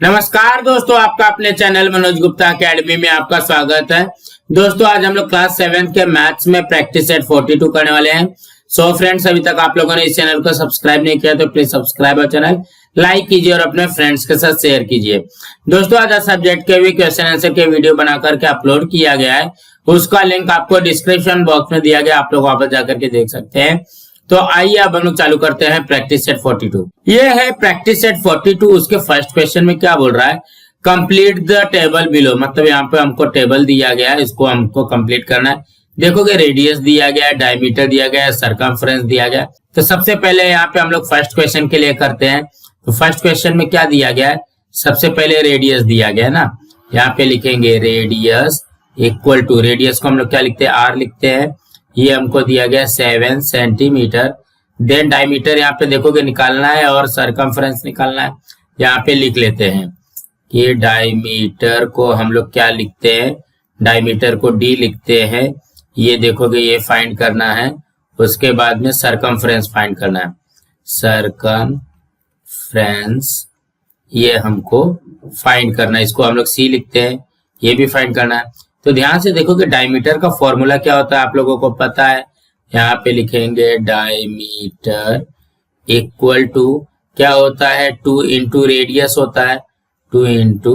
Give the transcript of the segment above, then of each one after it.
नमस्कार दोस्तों, आपका अपने चैनल मनोज गुप्ता एकेडमी में आपका स्वागत है। दोस्तों आज हम लोग क्लास 7 के मैथ्स में प्रैक्टिस सेट 42 करने वाले हैं। सो फ्रेंड्स, अभी तक आप लोगों ने इस चैनल को सब्सक्राइब नहीं किया तो प्लीज सब्सक्राइब और चैनल लाइक कीजिए और अपने फ्रेंड्स के साथ शेयर कीजिए। दोस्तों आज सब्जेक्ट के भी क्वेश्चन आंसर के वीडियो बना करके अपलोड किया गया है, उसका लिंक आपको डिस्क्रिप्शन बॉक्स में दिया गया, आप लोग वापस जाकर के देख सकते हैं। तो आइए अब हम लोग चालू करते हैं प्रैक्टिस सेट 42। ये है प्रैक्टिस सेट 42। उसके फर्स्ट क्वेश्चन में क्या बोल रहा है, कंप्लीट द टेबल बिलो। मतलब यहाँ पे हमको टेबल दिया गया है, इसको हमको कंप्लीट करना है। देखोगे रेडियस दिया गया है, डायमीटर दिया गया है, सरकमफ्रेंस दिया गया है। तो सबसे पहले यहाँ पे हम लोग फर्स्ट क्वेश्चन के लिए करते हैं। तो फर्स्ट क्वेश्चन में क्या दिया गया है, सबसे पहले रेडियस दिया गया है ना, यहाँ पे लिखेंगे रेडियस इक्वल टू, रेडियस को हम लोग क्या लिखते हैं, आर लिखते हैं। ये हमको दिया गया 7 सेंटीमीटर। देन डायमीटर यहाँ पे देखोगे निकालना है और सरकमफ्रेंस निकालना है। यहाँ पे लिख लेते हैं कि डायमीटर को हम लोग क्या लिखते हैं, डायमीटर को डी लिखते हैं। ये देखोगे ये फाइंड करना है, उसके बाद में सरकमफ्रेंस फाइंड करना है। सरकमफ्रेंस ये हमको फाइंड करना है, इसको हम लोग सी लिखते हैं। ये भी फाइंड करना है। तो ध्यान से देखोगे डायमीटर का फॉर्मूला क्या होता है, आप लोगों को पता है। यहाँ पे लिखेंगे डायमीटर इक्वल टू क्या होता है, 2 इंटू रेडियस होता है, 2 इंटू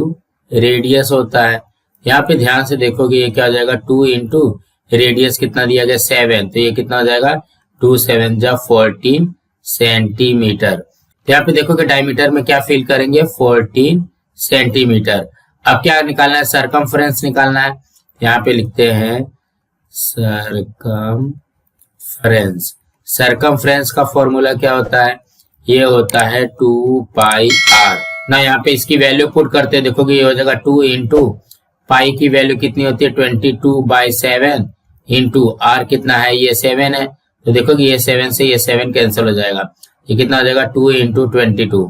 रेडियस होता है। यहाँ पे ध्यान से देखोगे ये क्या हो जाएगा, 2 इंटू रेडियस कितना दिया गया 7, तो ये कितना हो जाएगा 2 7 जा 14 सेंटीमीटर। यहाँ पे देखोगे डायमीटर में क्या फिल करेंगे 14 सेंटीमीटर। अब क्या निकालना है, सरकमफ्रेंस निकालना है। यहाँ पे लिखते हैं सरकमफ्रेंस। सरकमफ्रेंस का फॉर्मूला क्या होता है, ये होता है 2 पाई आर ना। यहाँ पे इसकी वैल्यू पुट करते हैं, देखोगे ये हो जाएगा 2 इंटू पाई की वैल्यू कितनी होती है 22/7 इंटू आर कितना है, ये 7 है। तो देखोगे ये 7 से ये 7 कैंसिल हो जाएगा, ये कितना हो जाएगा 2 इंटू 22,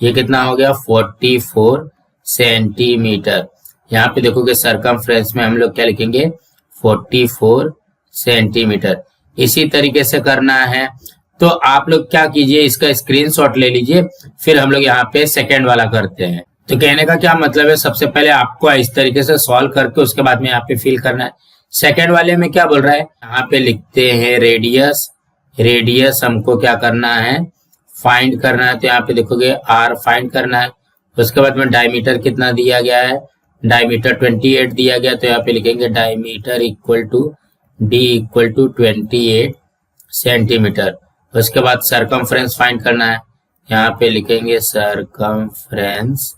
ये कितना हो गया 44 सेंटीमीटर। यहाँ पे देखोगे सरकमफ्रेंस में हम लोग क्या लिखेंगे 44 सेंटीमीटर। इसी तरीके से करना है। तो आप लोग क्या कीजिए, इसका स्क्रीनशॉट ले लीजिए, फिर हम लोग यहाँ पे सेकंड वाला करते हैं। तो कहने का क्या मतलब है, सबसे पहले आपको इस तरीके से सॉल्व करके उसके बाद में यहाँ पे फिल करना है। सेकंड वाले में क्या बोल रहा है, यहाँ पे लिखते हैं रेडियस। रेडियस हमको क्या करना है, फाइंड करना है। तो यहाँ पे देखोगे आर फाइंड करना है। उसके बाद में डायमीटर कितना दिया गया है, डायमीटर 28 दिया गया। तो यहाँ पे लिखेंगे diameter equal to D equal to 28 centimetre. उसके बाद सरकमफ्रेंस फाइंड करना है। यहाँ पे लिखेंगे सरकमफ्रेंस,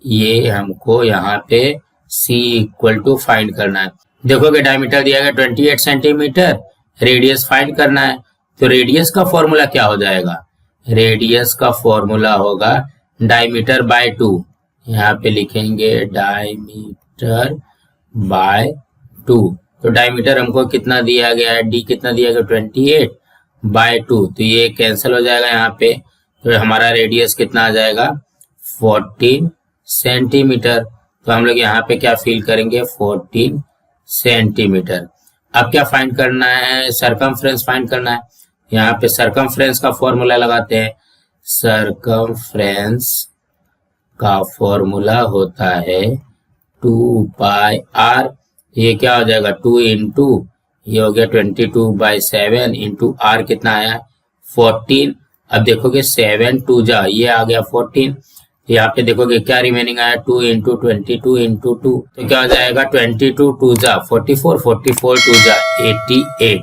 ये हमको यहाँ पे सी इक्वल टू फाइंड करना है। देखोगे डायमीटर दिया गया 28 सेंटीमीटर, रेडियस फाइंड करना है। तो रेडियस का फॉर्मूला क्या हो जाएगा, रेडियस का फॉर्मूला होगा डायमीटर बाय 2। यहाँ पे लिखेंगे डायमीटर बाय 2। तो डायमीटर हमको कितना दिया गया है, डी कितना दिया गया 28/2, तो ये कैंसिल हो जाएगा यहाँ पे। तो हमारा रेडियस कितना आ जाएगा 14 सेंटीमीटर। तो हम लोग यहाँ पे क्या फिल करेंगे 14 सेंटीमीटर। अब क्या फाइंड करना है, सरकमफ्रेंस फाइंड करना है। यहाँ पे सरकमफ्रेंस का फॉर्मूला लगाते हैं। सरकमफ्रेंस का फॉर्मूला होता है 2 पाई आर। ये क्या हो जाएगा 2 इंटू ये हो गया 22/7 इंटू आर कितना आया 14। अब देखोगे 7 2 जा, ये आ गया 14। यहाँ पे देखोगे क्या रिमेनिंग आया 2 इंटू 22 इंटू 2, तो क्या हो जाएगा 22 2 जा 44, 44 2 जा 88,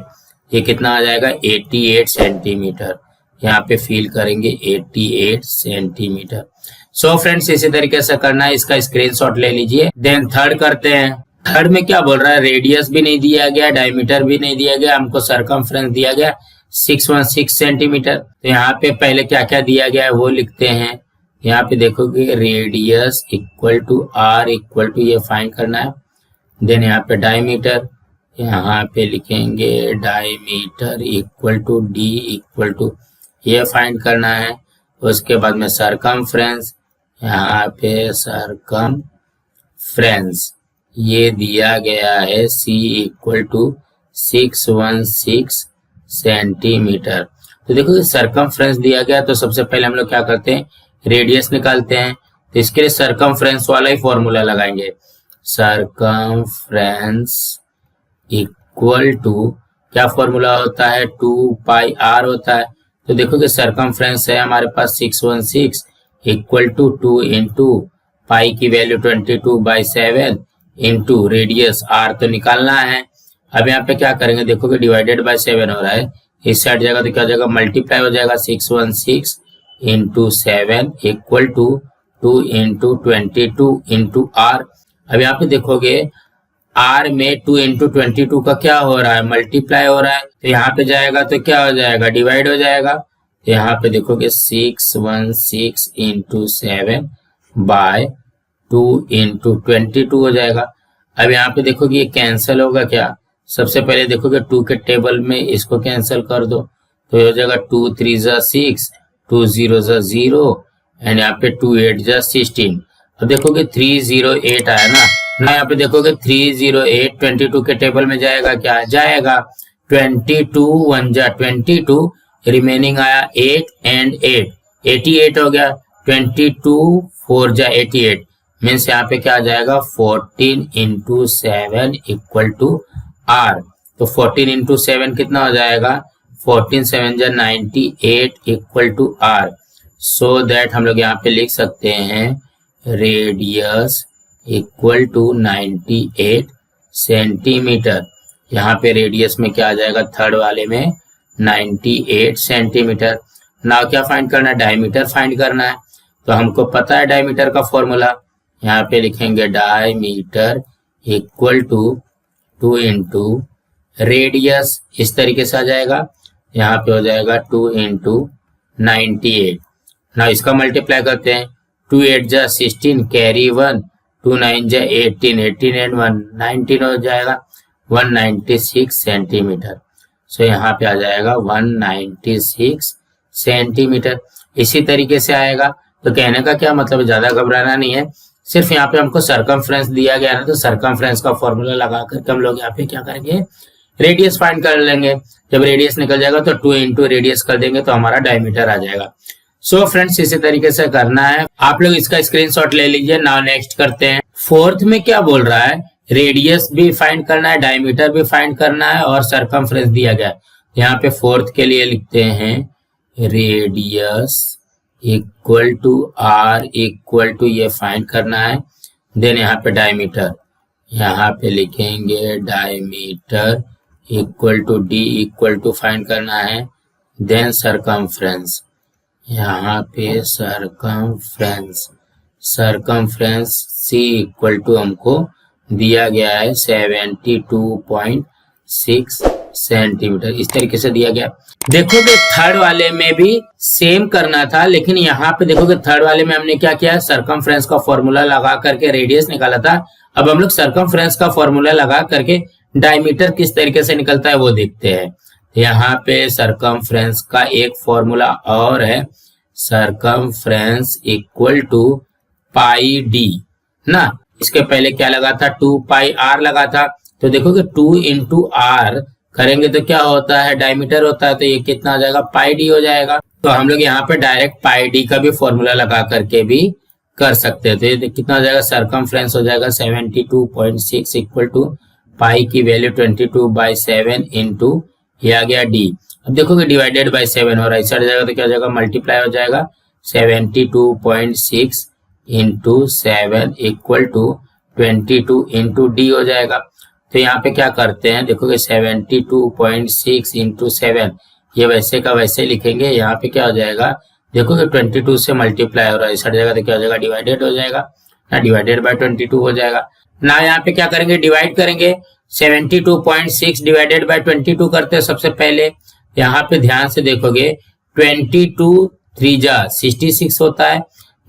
ये कितना आ जाएगा 88 सेंटीमीटर। यहाँ पे फील करेंगे 88 सेंटीमीटर। सो फ्रेंड्स इसी तरीके से करना है, इसका स्क्रीनशॉट ले लीजिए। देन थर्ड करते हैं। थर्ड में क्या बोल रहा है, रेडियस भी नहीं दिया गया, डायमीटर भी नहीं दिया गया, हमको सरकमफ्रेंस दिया गया 616 सेंटीमीटर। तो यहाँ पे पहले क्या क्या दिया गया है वो लिखते हैं। यहाँ पे देखोगे radius equal to R equal to ये फाइंड करना है। देन यहाँ पे डायमीटर, यहाँ पे लिखेंगे diameter equal to D equal to ये फाइंड करना है। उसके बाद में सरकमफ्रेंस, यहाँ पे सरकमफ्रेंस ये दिया गया है सी इक्वल टू 616 सेंटीमीटर। तो देखो सरकमफ्रेंस दिया गया, तो सबसे पहले हम लोग क्या करते हैं, रेडियस निकालते हैं। तो इसके लिए सरकमफ्रेंस वाला ही फॉर्मूला लगाएंगे। सरकमफ्रेंस इक्वल टू क्या फॉर्मूला होता है, 2πr होता है। तो देखो कि सरकमफ्रेंस है हमारे पास 616 इक्वल टू 2 इंटू पाई की वैल्यू 22/7 इंटू रेडियस r तो निकालना है। अब यहाँ पे क्या करेंगे, देखो कि डिवाइडेड बाय 7 हो रहा है, इस साइड जाएगा तो क्या हो जाएगा, मल्टीप्लाई हो जाएगा 616 into 7 equal to 2 into 22 into r। अब यहाँ पे देखोगे r में 2 इंटू 22 का क्या हो रहा है, मल्टीप्लाई हो रहा है, तो यहाँ पे जाएगा तो क्या हो जाएगा, डिवाइड हो जाएगा। तो यहाँ पे देखोगे 616 इंटू 7 बाय 2 इंटू 22 हो जाएगा। अब यहाँ पे देखोगे ये कैंसिल होगा क्या, सबसे पहले देखोगे 2 के टेबल में इसको कैंसिल कर दो, तो ये हो जाएगा 2 3 जा 6, 2 0 जा 0 एंड यहाँ पे 2 8 जा 16। अब देखोगे 308 आया ना, यहाँ पे देखोगे 308 22 के टेबल में जाएगा क्या, जाएगा 22 1 जा 22, रिमेनिंग आया 8 एंड 8 88 हो गया, 22 4 जा 88 मीन्स यहाँ पे क्या आ जाएगा 14 इंटू 7 इक्वल टू r। तो 14 इंटू 7 कितना हो जाएगा, 14 7 जा 98 equal to r। So that हम लोग यहाँ पे लिख सकते हैं रेडियस इक्वल टू 98 सेंटीमीटर। यहाँ पे रेडियस में क्या आ जाएगा, थर्ड वाले में 98 सेंटीमीटर। नाउ क्या फाइंड करना है, डायमीटर फाइंड करना है। तो हमको पता है डायमीटर का फॉर्मूला, यहाँ पे लिखेंगे diameter equal to 2 into radius, इस तरीके से आ जाएगा। यहाँ पे हो जाएगा 2 इंटू 98। ना इसका मल्टीप्लाई करते हैं, 2 8 जा 16 कैरी 1, 2 9 जा 18, 18 एंड 1 19 हो जाएगा 196 सेंटीमीटर। सो यहाँ पे आ जाएगा 196 सेंटीमीटर। इसी तरीके से आएगा। तो कहने का क्या मतलब, ज्यादा घबराना नहीं है, सिर्फ यहाँ पे हमको सरकमफ्रेंस दिया गया ना, तो सरकमफ्रेंस का फॉर्मूला लगा करके हम लोग यहाँ पे क्या करेंगे, रेडियस फाइंड कर लेंगे। जब रेडियस निकल जाएगा तो 2 इंटू रेडियस कर देंगे तो हमारा डायमीटर आ जाएगा। सो फ्रेंड्स इसी तरीके से करना है, आप लोग इसका स्क्रीनशॉट ले लीजिए। नाउ नेक्स्ट करते हैं। फोर्थ में क्या बोल रहा है, रेडियस भी फाइंड करना है, डायमीटर भी फाइंड करना है और सरकमफ्रेंस दिया गया है। यहाँ पे फोर्थ के लिए लिखते हैं radius equal to r equal to ये फाइंड करना है। देन यहाँ पे डायमीटर, यहाँ पे लिखेंगे diameter equal to d equal to find करना है। देन सरकमफ्रेंस, यहाँ पे circumference, circumference c equal to हमको दिया गया है 72.6 सेंटीमीटर, इस तरीके से दिया गया। देखोगे थर्ड वाले में भी सेम करना था, लेकिन यहाँ पे देखोगे थर्ड वाले में हमने क्या किया, सरकमफ्रेंस का फॉर्मूला लगा करके रेडियस निकाला था। अब हम लोग सरकमफ्रेंस का फॉर्मूला लगा करके डायमीटर किस तरीके से निकलता है वो देखते हैं। यहाँ पे सरकमफ्रेंस का एक फॉर्मूला और है, circumference equal to pi D ना। इसके पहले क्या लगा था, 2πr लगा था। तो देखोगे 2 इंटू r करेंगे तो क्या होता है, डायमीटर होता है, तो ये कितना आ जाएगा, पाई डी हो जाएगा। तो हम लोग यहाँ पे डायरेक्ट पाई डी का भी फॉर्मूला लगा करके भी कर सकते थे। तो कितना हो जाएगा, सरकमफ्रेंस हो जाएगा 72.6 इक्वल टू पाई की वैल्यू 22/7 इंटू ये आ गया डी। अब देखोगे डिवाइडेड बाय 7 हो रहा है, इस साइड जाएगा तो क्या हो जाएगा, मल्टीप्लाई हो जाएगा 72.6 into 7 equal to 22 into D हो जाएगा। तो यहाँ पे क्या करते हैं, देखोगे 72.6 इंटू 7 ये वैसे का वैसे लिखेंगे। यहाँ पे क्या हो जाएगा, देखोगे 22 से मल्टीप्लाई हो रहा है, इस जाएगा तो क्या हो जाएगा, डिवाइडेड हो जाएगा ना, डिवाइडेड बाय 22 हो जाएगा ना। यहाँ पे क्या करेंगे, डिवाइड करेंगे, 72.6 डिवाइडेड बाय 22 करते हैं सबसे पहले। यहाँ पे ध्यान से देखोगे 22 3 जा 66 होता है।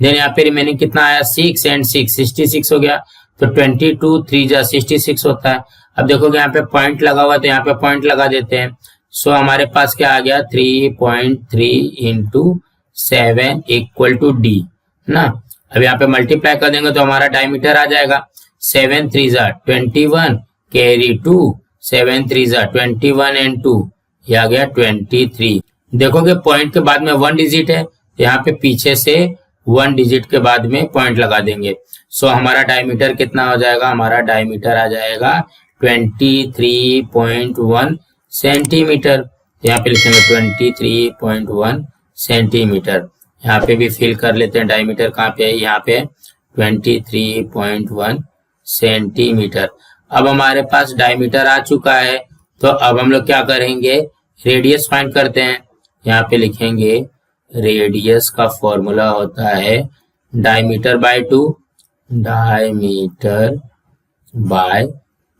देन यहाँ पे रिमेनिंग कितना आया, 6 एंड 6 66 हो गया। तो 22 3 जा 66 होता है। अब देखोगे यहाँ पे पॉइंट लगा हुआ है, तो यहाँ पे पॉइंट लगा देते हैं। सो हमारे पास क्या आ गया, 3.3 इंटू 7 इक्वल टू डी ना। अब यहाँ पे मल्टीप्लाई कर देंगे तो हमारा डायमीटर आ जाएगा 7 3 जा 21 कैरी 2, 7 3 जा 21 एंड 2 ये आ गया 23। देखोगे पॉइंट के बाद में 1 डिजिट है, यहाँ पे पीछे से 1 डिजिट के बाद में पॉइंट लगा देंगे। सो हमारा डायमीटर कितना हो जाएगा, हमारा डायमीटर आ जाएगा 23.1 सेंटीमीटर। यहाँ पे लिखेंगे 23.1 सेंटीमीटर। यहाँ पे भी फिल कर लेते हैं, डायमीटर कहाँ पे है, यहाँ पे 23.1 सेंटीमीटर। अब हमारे पास डायमीटर आ चुका है, तो अब हम लोग क्या करेंगे, रेडियस फाइंड करते हैं। यहाँ पे लिखेंगे रेडियस का फॉर्मूला होता है डायमीटर बाय 2, डायमीटर बाय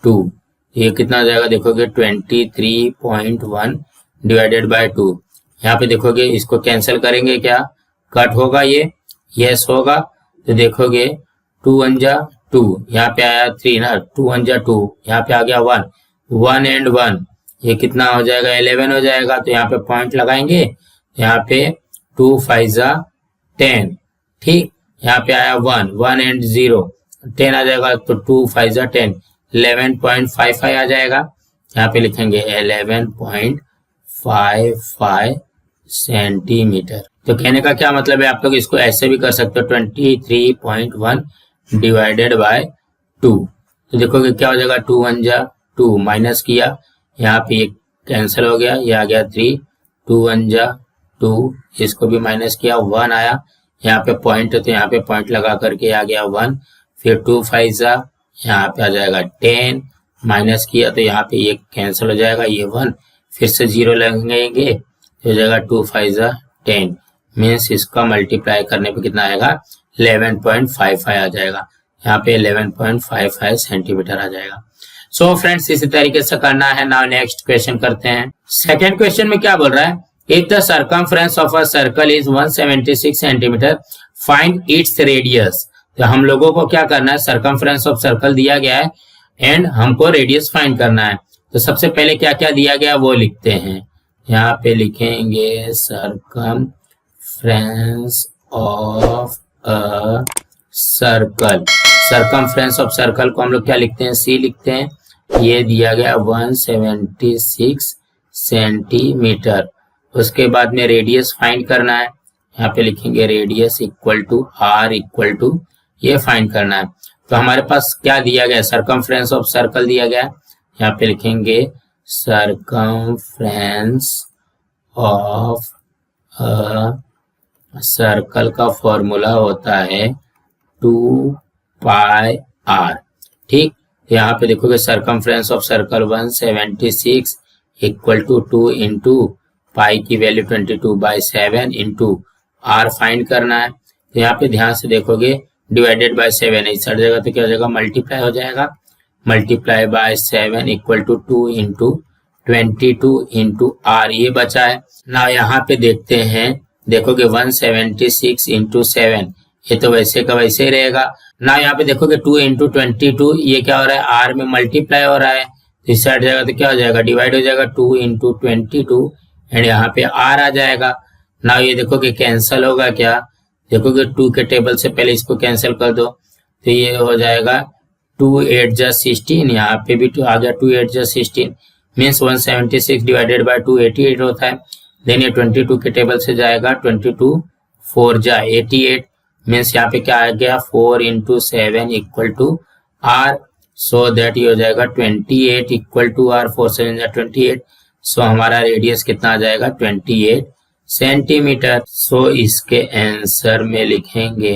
2। ये कितना हो जाएगा, देखोगे 23.1 डिवाइडेड बाय 2। यहाँ पे देखोगे इसको कैंसिल करेंगे, क्या कट होगा, ये यस होगा। तो देखोगे 2 1 जा 2, यहाँ पे आया 3 ना, 2 1 जा 2, यहाँ पे आ गया 1, 1 एंड 1, ये कितना हो जाएगा 11 हो जाएगा। तो यहाँ पे पॉइंट लगाएंगे, यहाँ पे 2 5 जा 10, ठीक। यहाँ पे आया 1, 1 एंड 0, 10 आ जाएगा, तो 2 5 जा 10, 11.55 आ जाएगा। यहाँ पे लिखेंगे 11.55 सेंटीमीटर। तो कहने का क्या मतलब है, आप लोग इसको ऐसे भी कर सकते हो 23.1 डिवाइडेड बाय 2। तो देखोगे क्या हो जाएगा, 2 1 जा 2, माइनस किया, यहाँ पे ये कैंसिल हो गया, ये आ गया 3, 2 1 जा 2, इसको भी माइनस किया, 1 आया, यहाँ पे पॉइंट है तो यहाँ पे पॉइंट लगा करके आ गया 1, फिर 2 5 जा, यहाँ पे आ जाएगा 10, माइनस किया तो यहाँ पे ये कैंसिल हो जाएगा, ये 1, फिर से 0 लगेंगे, हो जाएगा 2 5 जा 10, मीन्स इसका मल्टीप्लाई करने पे कितना आएगा 11.55 आ जाएगा। यहाँ पे 11.55 सेंटीमीटर आ जाएगा। सो फ्रेंड्स इसी तरीके से करना है। नाउ नेक्स्ट क्वेश्चन करते हैं। सेकेंड क्वेश्चन में क्या बोल रहा है, if the circumference of a circle is 176 centimetre find its radius. तो हम लोगों को क्या करना है, सर्कमफ्रेंस ऑफ सर्कल दिया गया है एंड हमको रेडियस फाइंड करना है। तो सबसे पहले क्या क्या दिया गया वो लिखते हैं। यहाँ पे लिखेंगे circumference of a circle. Circumference of circle को हम लोग क्या लिखते हैं, सी लिखते हैं। ये दिया गया 176 सेंटीमीटर। उसके बाद में रेडियस फाइंड करना है। यहाँ पे लिखेंगे radius equal to R equal to, ये फाइंड करना है। तो हमारे पास क्या दिया गया, सर्कमफ्रेंस ऑफ सर्कल दिया गया। यहाँ पे लिखेंगे सर्कमफ्रेंस ऑफ सर्कल का फॉर्मूला होता है 2 पाई आर, ठीक। यहाँ पे देखोगे circumference of circle 176 equal to 2 into pi की वैल्यू 22/7 इंटू आर फाइंड करना है। तो यहाँ पे ध्यान से देखोगे डिवाइडेड बाय 7 इस हट जाएगा तो क्या हो जाएगा, मल्टीप्लाई हो जाएगा। Multiply by 7 equal to 2 into 22 into R, ये बचा है ना। यहाँ पे देखते हैं, देखोगे 176 इंटू 7, ये तो वैसे का वैसे ही रहेगा ना। यहाँ पे देखोगे 2 इंटू 22, ये क्या हो रहा है, आर में मल्टीप्लाई हो रहा है, तो इस साइड जाएगा तो क्या हो जाएगा, डिवाइड हो जाएगा 2 इंटू 22 एंड यहाँ पे आर आ जाएगा ना। ये देखोगे कैंसल होगा क्या, देखोगे 2 के टेबल से पहले इसको कैंसिल कर दो तो ये हो जाएगा 2 8 जा 16, यहाँ पे भी 2 आ गया, 2 8 जा 16 मीन्स 176 डिवाइडेड बाय 2 88 होता है। देन ये 22 के टेबल से जाएगा, 22 4 जा 88 मीन्स यहाँ पे क्या आ गया, 4 into 7 equal to R, so that ये हो जाएगा 28 इक्वल टू आर, 4 7 जा 28। सो हमारा रेडियस कितना आ जाएगा 28 सेंटीमीटर। सो इसके आंसर में लिखेंगे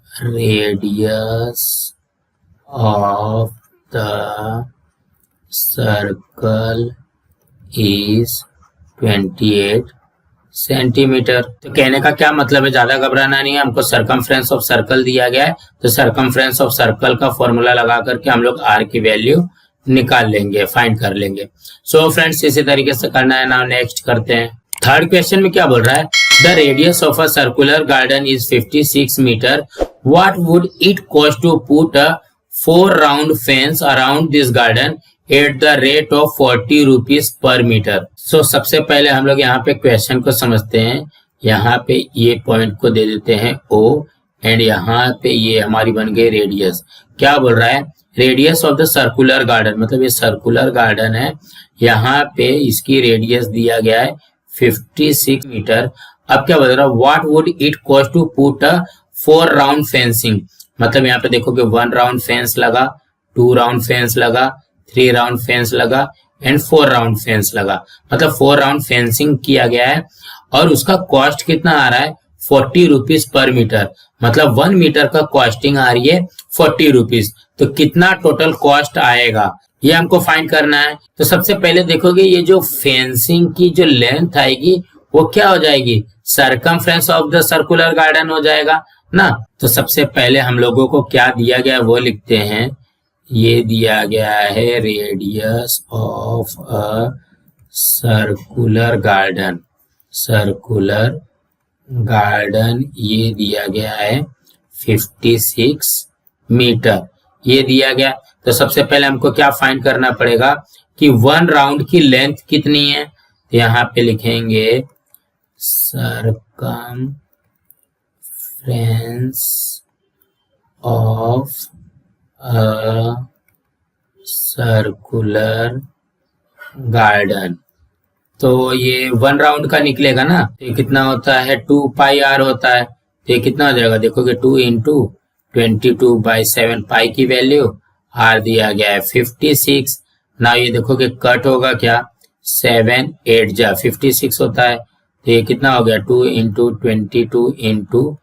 radius of the circle is 28 centimetre. तो कहने का क्या मतलब है, ज्यादा घबराना नहीं है, हमको सर्कमफ्रेंस ऑफ सर्कल दिया गया है तो सर्कमफ्रेंस ऑफ सर्कल का फॉर्मूला लगा करके हम लोग आर की वैल्यू निकाल लेंगे, फाइंड कर लेंगे। सो फ्रेंड्स इसी तरीके से करना है। नाउ नेक्स्ट करते हैं। थर्ड क्वेश्चन में क्या बोल रहा है, the radius of a circular garden is 56 metre, what would it cost to put a 4 round fence around this garden at the rate of 40 rupees per metre. सो सबसे पहले हम लोग यहाँ पे क्वेश्चन को समझते हैं। यहाँ पे ये पॉइंट को दे देते हैं O एंड यहाँ पे ये हमारी बन गई रेडियस। क्या बोल रहा है, radius of the circular garden, मतलब ये सर्कुलर गार्डन है, यहाँ पे इसकी रेडियस दिया गया है 56 मीटर अब क्या बता रहा है, what would it cost to put a 4 round fencing. मतलब यहाँ पे देखोगे 1 राउंड फेंस लगा, 2 राउंड फेंस लगा, 3 राउंड फेंस लगा एंड 4 राउंड फेंस लगा। मतलब 4 राउंड फेंसिंग किया गया है और उसका कॉस्ट कितना आ रहा है, 40 रुपीज पर मीटर। मतलब 1 मीटर का कॉस्टिंग आ रही है 40 रुपीज। तो कितना टोटल कॉस्ट आएगा ये हमको फाइंड करना है। तो सबसे पहले देखोगे ये जो फेंसिंग की जो लेंथ आएगी वो क्या हो जाएगी, circumference of the circular garden हो जाएगा ना। तो सबसे पहले हम लोगों को क्या दिया गया वो लिखते हैं। ये दिया गया है radius of a circular garden, circular garden ये दिया गया है 56 मीटर, ये दिया गया। तो सबसे पहले हमको क्या फाइंड करना पड़ेगा कि 1 राउंड की लेंथ कितनी है। तो यहाँ पे लिखेंगे circumference of a circular garden. तो ये 1 राउंड का निकलेगा ना, तो ये कितना होता है 2 पाई आर होता है। तो ये कितना हो जाएगा, देखोगे 2 इंटू 22/7 पाई की वैल्यू, आर दिया गया है 56। ना ये देखोगे कट होगा क्या, 7 8 जा 56 होता है। तो ये कितना हो गया 2 इंटू 22 इंटू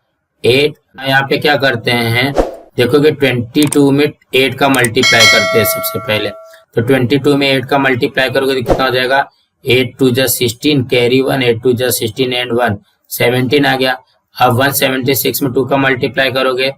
8। यहाँ पे क्या करते हैं, देखोगे 22 में 8 का मल्टीप्लाई करते हैं सबसे पहले। तो 22 में 8 का मल्टीप्लाई करोगे तो कितना हो जाएगा, 8 2 जा 16 कैरी 1, 8 2 जा 16 एंड 1 17 आ गया। अब 176 में 2 का मल्टीप्लाई करोगे,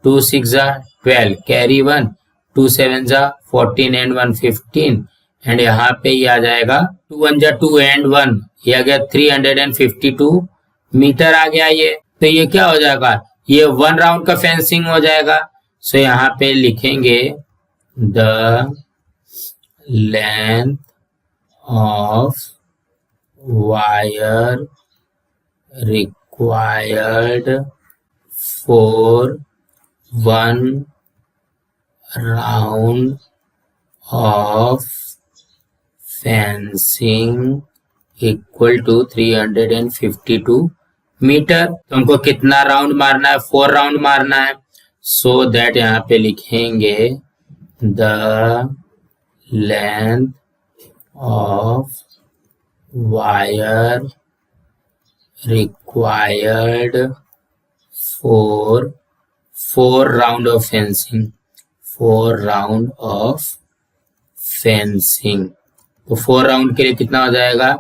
2 6 जा 12 कैरी 1, 2 7 जा 14 एंड 1 15 एंड यहाँ पे ये आ जाएगा 2 1 जा 2 एंड 1, ये आ गया 352 मीटर आ गया ये। तो ये क्या हो जाएगा, ये 1 राउंड का फेंसिंग हो जाएगा। सो यहाँ पे लिखेंगे the length of wire required for 1 round of fencing equal to 352 metre. तो हमको कितना राउंड मारना है, 4 राउंड मारना है। सो दैट यहाँ पे लिखेंगे the length of wire required for 4 round of fencing, 4 round of fencing। तो 4 राउंड के लिए कितना हो जाएगा,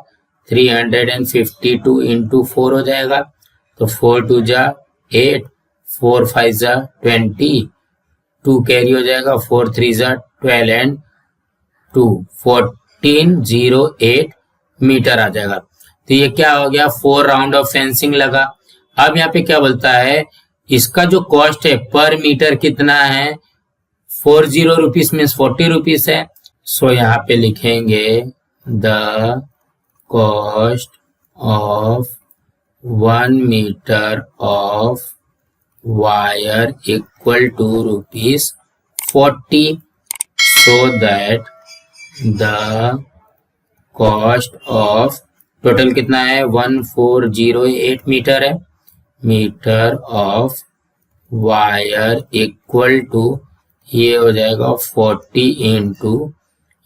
352 इंटू 4 हो जाएगा। तो 4 2 जा 8, 4 5 जा 20, 2 कैरी हो जाएगा, 4 3 जा 12 एंड 2 1408 मीटर आ जाएगा। तो ये क्या हो गया, 4 राउंड ऑफ फेंसिंग लगा। अब यहाँ पे क्या बोलता है, इसका जो कॉस्ट है पर मीटर कितना है, 40 रुपीज मीन्स 40 रुपीज है। सो यहाँ पे लिखेंगे the cost of 1 metre of wire equal to ₹40। So that the cost of total कितना है 1408 मीटर है, metre of wire equal to ये हो जाएगा 40 इंटू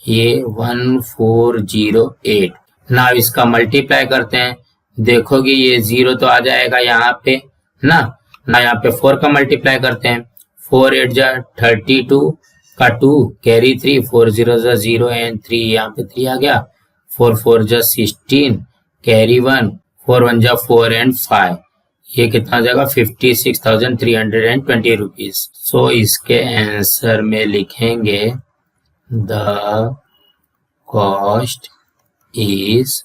ये 1408। ना इसका मल्टीप्लाई करते हैं, देखोगे ये 0 तो आ जाएगा यहाँ पे ना यहाँ पे 4 का मल्टीप्लाई करते हैं, 4 8 जा 32 का 2 कैरी 3, 4 0 जा 0 एंड 3 यहाँ पे 3 आ गया, 4 4 जा 16 कैरी 1, 4 1 जा 4 एंड 5, ये कितना हो जाएगा 56,320 रुपीज। सो इसके आंसर में लिखेंगे the cost is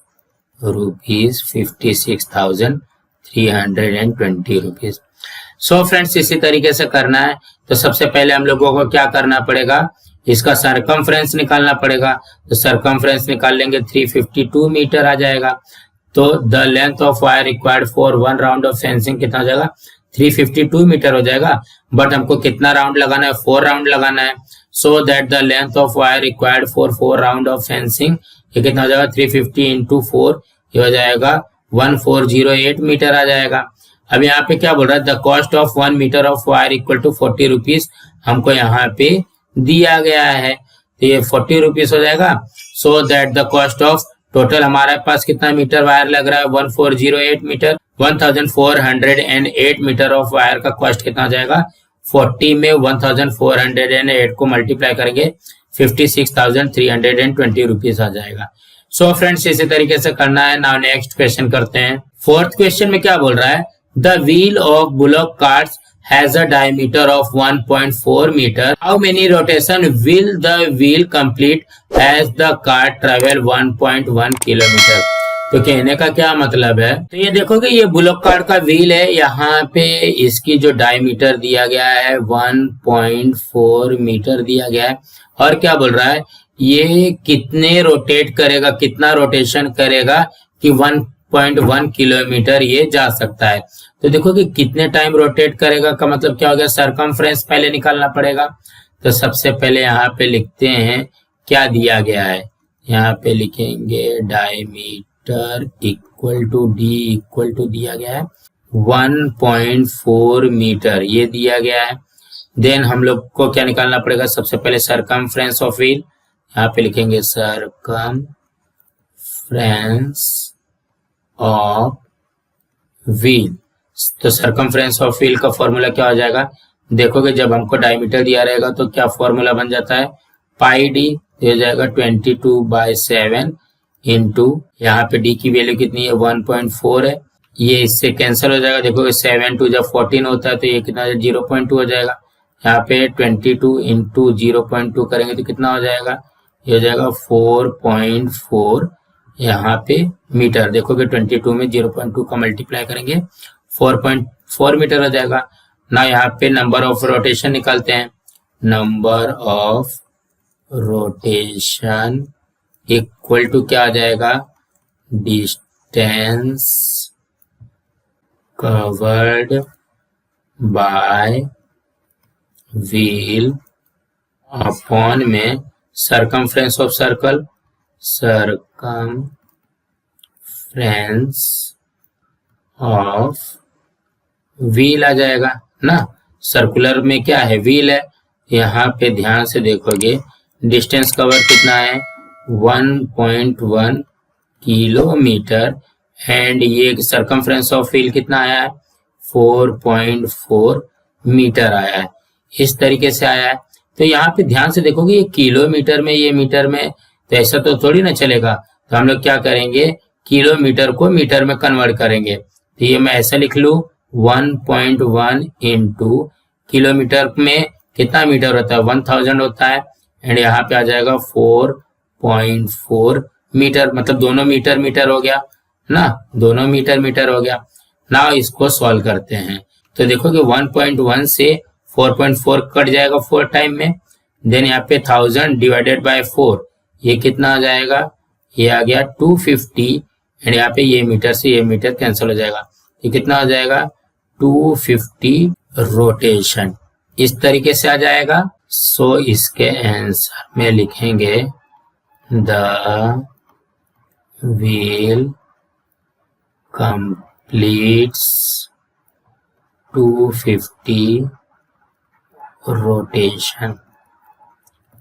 ₹56,320 rupees. So friends इसी तरीके से करना है। तो सबसे पहले हम लोगों को क्या करना पड़ेगा, इसका सरकमफ्रेंस निकालना पड़ेगा। तो सरकमफ्रेंस निकाल लेंगे 352 मीटर आ जाएगा। तो the length of wire required for 1 round of fencing कितना हो जाएगा 352 मीटर हो जाएगा। बट हमको कितना राउंड लगाना है, 4 राउंड लगाना है। सो that the length of wire required for 4 round of fencing ये कितना हो जाएगा 350 इंटू 4, ये हो जाएगा 1408 मीटर आ जाएगा। अब यहाँ पे क्या बोल रहा है, the cost of 1 metre of wire equal to 40 rupees हमको यहाँ पे दिया गया है, तो ये 40 रुपीज हो जाएगा। सो that the cost of total हमारे पास कितना मीटर वायर लग रहा है, 1408 मीटर, 1408 मीटर ऑफ वायर का कॉस्ट कितना हो जाएगा, 40 में 1408 को मल्टीप्लाई करेंगे 56,320 रुपीज आ जाएगा। सो फ्रेंड्स इसी तरीके से करना है। नाउ नेक्स्ट क्वेश्चन करते हैं। फोर्थ क्वेश्चन में क्या बोल रहा है, the wheel of bullock carts has a diameter of 1.4 meter. How many rotation will the wheel complete as the cart travel 1.1 kilometer? तो कहने का क्या मतलब है, तो ये देखोगे ये बुलॉक कार्ट का व्हील है, यहाँ पे इसकी जो डायमीटर दिया गया है 1.4 मीटर दिया गया है, और क्या बोल रहा है ये कितने रोटेट करेगा, कितना रोटेशन करेगा कि 1.1 किलोमीटर ये जा सकता है। तो देखो कि कितने टाइम रोटेट करेगा का मतलब क्या हो गया, सरकमफ्रेंस पहले निकालना पड़ेगा। तो सबसे पहले यहाँ पे लिखते हैं क्या दिया गया है, यहाँ पे लिखेंगे diameter equal to D equal to दिया गया है 1.4 मीटर ये दिया गया है। देन हम लोग को क्या निकालना पड़ेगा, सबसे पहले सरकमफ्रेंस ऑफ व्हील, यहाँ पे लिखेंगे सरकमफ्रेंस ऑफ व्हील। तो सरकमफ्रेंस ऑफ व्हील का फॉर्मूला क्या हो जाएगा, देखोगे जब हमको डायमीटर दिया रहेगा तो क्या फॉर्मूला बन जाता है, पाई डी हो जाएगा 22/7 इंटू यहाँ पे डी की वैल्यू कितनी है 1.4 है, ये इससे कैंसिल हो जाएगा। देखोगे 7 2 जब 14 होता है तो ये कितना 0.2 हो जाएगा। यहाँ पे 22 इंटू 0.2 करेंगे तो कितना हो जाएगा, ये हो जाएगा 4.4 यहाँ पे मीटर। देखोगे 22 में 0.2 का मल्टीप्लाई करेंगे 4.4 मीटर हो जाएगा। ना यहाँ पे नंबर ऑफ रोटेशन निकालते हैं, number of rotation equal to क्या आ जाएगा, distance covered by wheel upon में circumference of circle, circumference of wheel आ जाएगा ना। सर्कुलर में क्या है, व्हील है, यहाँ पे ध्यान से देखोगे डिस्टेंस कवर कितना है 1.1 किलोमीटर एंड ये सरकमफ्रेंस ऑफ व्हील कितना आया है 4.4 मीटर आया है, इस तरीके से आया है। तो यहाँ पे ध्यान से देखोगे ये किलोमीटर में ये मीटर में, तो ऐसा तो थोड़ी ना चलेगा, तो हम लोग क्या करेंगे किलोमीटर को मीटर में कन्वर्ट करेंगे। तो ये मैं ऐसा लिख लू 1.1 इंटू किलोमीटर में कितना मीटर होता है 1000 होता है एंड यहाँ पे आ जाएगा 4.4 मीटर, मतलब दोनों मीटर मीटर हो गया ना, दोनों मीटर मीटर हो गया। ना इसको सॉल्व करते हैं तो देखोगे 1.1 से 4.4 कट जाएगा 4 टाइम में, देन यहाँ पे 1000 डिवाइडेड बाय 4 ये कितना आ जाएगा, ये आ गया 250 एंड यहाँ पे ये मीटर से ये मीटर कैंसिल हो जाएगा, ये कितना हो जाएगा 250 रोटेशन, इस तरीके से आ जाएगा। सो इसके आंसर में लिखेंगे द व्हील कंप्लीट्स 250 रोटेशन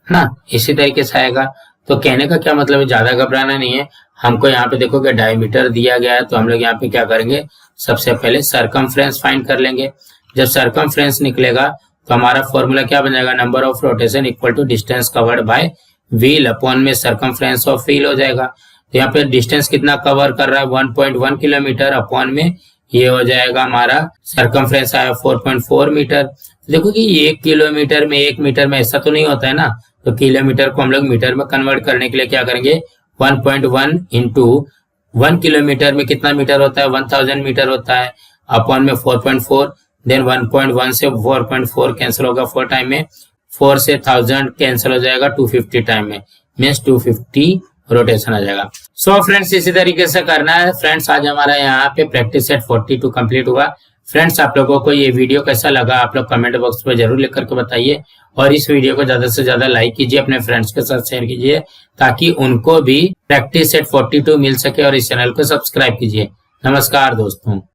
ना, इसी तरीके से आएगा। तो कहने का क्या मतलब है, ज्यादा घबराना नहीं है। हमको यहाँ पे देखोगे डायमीटर दिया गया है तो हम लोग यहाँ पे क्या करेंगे, सबसे पहले सरकमफ्रेंस फाइंड कर लेंगे। जब सरकमफ्रेंस निकलेगा तो हमारा फॉर्मूला क्या बन जाएगा, number of rotation equal to distance covered by wheel upon में सरकमफ्रेंस ऑफ व्हील हो जाएगा। तो यहाँ पे डिस्टेंस कितना कवर कर रहा है 1.1 किलोमीटर अपॉन में ये हो जाएगा हमारा सरकमफ्रेंस आया 4.4 मीटर। तो देखो कि 1 किलोमीटर में 1 मीटर में ऐसा तो नहीं होता है ना, तो किलोमीटर को हम लोग मीटर में कन्वर्ट करने के लिए क्या करेंगे 1.1 इंटू 1 किलोमीटर में कितना मीटर होता है 1000 मीटर होता है अपॉन में 4.4, देन 1.1 से 4.4 कैंसिल होगा 4 टाइम में, 4 से 1000 कैंसिल हो जाएगा 250 टाइम में, मीन्स 250 रोटेशन आ जाएगा। सो फ्रेंड्स इसी तरीके से करना है। फ्रेंड्स आज हमारा यहाँ पे प्रैक्टिस सेट 42 कंप्लीट हुआ। फ्रेंड्स आप लोगों को ये वीडियो कैसा लगा आप लोग कमेंट बॉक्स में जरूर लिख करके बताइए और इस वीडियो को ज्यादा से ज्यादा लाइक कीजिए, अपने फ्रेंड्स के साथ शेयर कीजिए ताकि उनको भी प्रैक्टिस सेट 42 मिल सके और इस चैनल को सब्सक्राइब कीजिए। नमस्कार दोस्तों।